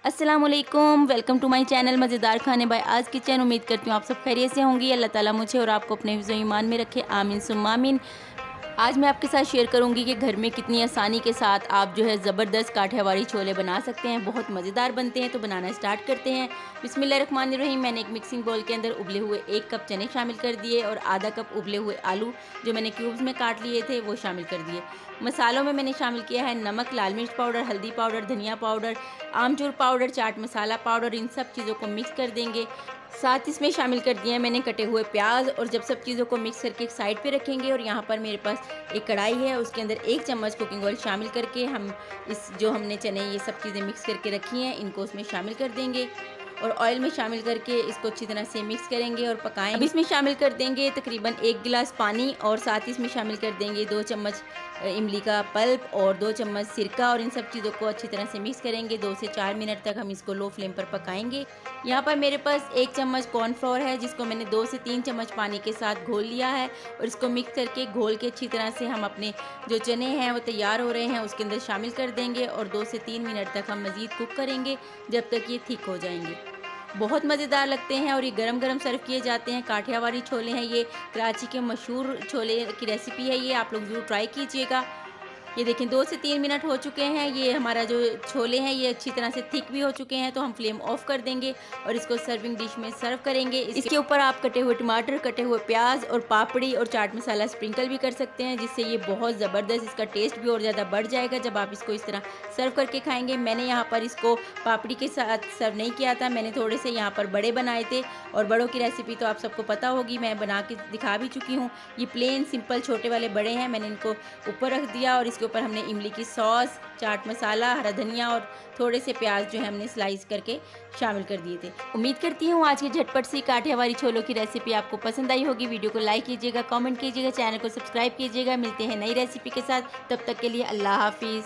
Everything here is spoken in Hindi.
अस्सलाम वालेकुम, वेलकम टू माय चैनल मज़ेदार खाने बाय आज किचन। उम्मीद करती हूँ आप सब खैरियत से होंगी। अल्लाह ताला मुझे और आपको अपने हिफ्ज़-ओ ईमान में रखे, आमीन सुम्मा आमीन। आज मैं आपके साथ शेयर करूंगी कि घर में कितनी आसानी के साथ आप जो है ज़बरदस्त काठियावाड़ी छोले बना सकते हैं। बहुत मज़ेदार बनते हैं, तो बनाना स्टार्ट करते हैं। बिस्मिल्लाहिर्रहमानिर्रहीम। मैंने एक मिक्सिंग बाउल के अंदर उबले हुए 1 कप चने शामिल कर दिए और आधा कप उबले हुए आलू जो मैंने क्यूब्स में काट लिए थे वो शामिल कर दिए। मसालों में मैंने शामिल किया है नमक, लाल मिर्च पाउडर, हल्दी पाउडर, धनिया पाउडर, आमचूर पाउडर, चाट मसाला पाउडर। इन सब चीज़ों को मिक्स कर देंगे। साथ इसमें शामिल कर दिए हैं मैंने कटे हुए प्याज। और जब सब चीज़ों को मिक्स करके एक साइड पे रखेंगे और यहाँ पर मेरे पास एक कढ़ाई है, उसके अंदर 1 चम्मच कुकिंग ऑयल शामिल करके हम इस जो हमने चने ये सब चीज़ें मिक्स करके रखी हैं इनको उसमें शामिल कर देंगे और ऑयल में शामिल करके इसको अच्छी तरह से मिक्स करेंगे और पकाएंगे। अब इसमें शामिल कर देंगे तकरीबन 1 गिलास पानी और साथ ही इसमें शामिल कर देंगे 2 चम्मच इमली का पल्प और 2 चम्मच सिरका और इन सब चीज़ों को अच्छी तरह से मिक्स करेंगे। 2 से 4 मिनट तक हम इसको लो फ्लेम पर पकाएंगे। यहाँ पर मेरे पास 1 चम्मच कॉर्नफ्लोर है जिसको मैंने 2 से 3 चम्मच पानी के साथ घोल लिया है और इसको मिक्स करके घोल के अच्छी तरह से हम अपने जो चने हैं वो तैयार हो रहे हैं उसके अंदर शामिल कर देंगे और 2 से 3 मिनट तक हम मज़ीद कुक करेंगे जब तक ये थिक हो जाएंगे। बहुत मज़ेदार लगते हैं और ये गरम गरम सर्व किए जाते हैं। काठियावाड़ी छोले हैं, ये कराची के मशहूर छोले की रेसिपी है। ये आप लोग ज़रूर ट्राई कीजिएगा। ये देखें 2 से 3 मिनट हो चुके हैं। ये हमारा जो छोले हैं ये अच्छी तरह से थिक भी हो चुके हैं, तो हम फ्लेम ऑफ कर देंगे और इसको सर्विंग डिश में सर्व करेंगे। इसके ऊपर आप कटे हुए टमाटर, कटे हुए प्याज और पापड़ी और चाट मसाला स्प्रिंकल भी कर सकते हैं, जिससे ये बहुत ज़बरदस्त इसका टेस्ट भी और ज़्यादा बढ़ जाएगा जब आप इसको इस तरह सर्व करके खाएंगे। मैंने यहाँ पर इसको पापड़ी के साथ सर्व नहीं किया था, मैंने थोड़े से यहाँ पर बड़े बनाए थे और बड़ों की रेसिपी तो आप सबको पता होगी, मैं बना के दिखा भी चुकी हूँ। ये प्लेन सिंपल छोटे वाले बड़े हैं, मैंने इनको ऊपर रख दिया और इसके ऊपर हमने इमली की सॉस, चाट मसाला, हरा धनिया और थोड़े से प्याज जो है हमने स्लाइस करके शामिल कर दिए थे। उम्मीद करती हूँ आज की झटपट सी काठियावाड़ी छोलों की रेसिपी आपको पसंद आई होगी। वीडियो को लाइक कीजिएगा, कमेंट कीजिएगा, चैनल को सब्सक्राइब कीजिएगा। मिलते हैं नई रेसिपी के साथ, तब तक के लिए अल्लाह हाफिज़।